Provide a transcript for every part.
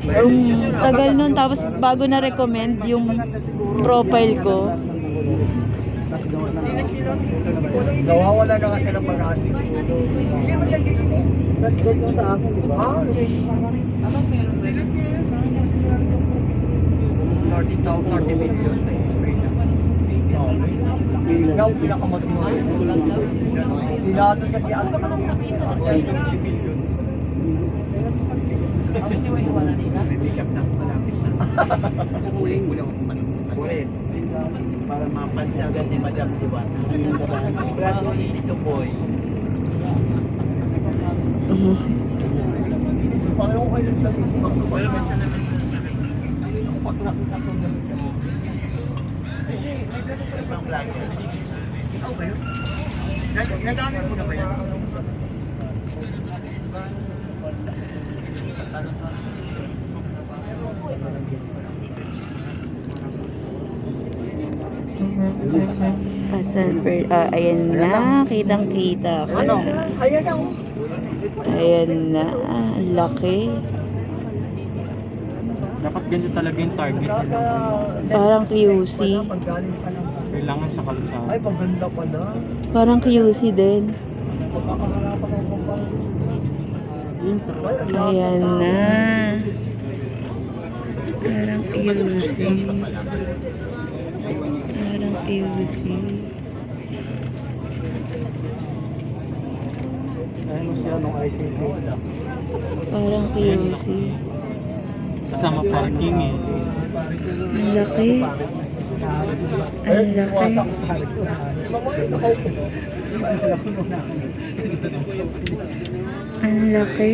Yung tagal nun, tapos bago na-recommend yung profile ko. Gawa wala na nga ng pag-ati. Hindi mo lang dito. That's good yung sa akin, di ba? Ah, okay. Anong meron ba? 30 million na spray na. Ikaw, pinakamatulog. Hindi natin kasi ang million. Hindi mo iwanan nila? May pick-up na malapit na. Kukuling mo lang. Kulit. Para mapansin agad ni Madam Diwan. Braso dito boy. Paano ko kayo lang wala ba sa naman sa pag nakita ko ng ibang vlogger. Ikaw ba yun? Nagamit mo na ba yan? Pasal per, ayan na, kitang-kita ko na. Ayan na. Ayan na, laki. Dapat ganito talaga yung target. Parang QC. Kailangan sa kalsada. Ay, paganda pala. Parang QC din. Pagkakaharapan ng kumpang. Ayan na. Parang QC. Parang QC. Ano siya nung ICT? Parang QC. Kasama parking eh. Ang laki. Ang laki. Ang laki.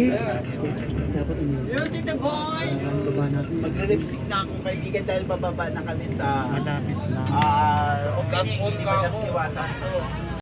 Yun, Tita Boy! Magre-lipstick na akong kaibigan dahil bababa na kami sa Malapit na. Gas on ka mo. So,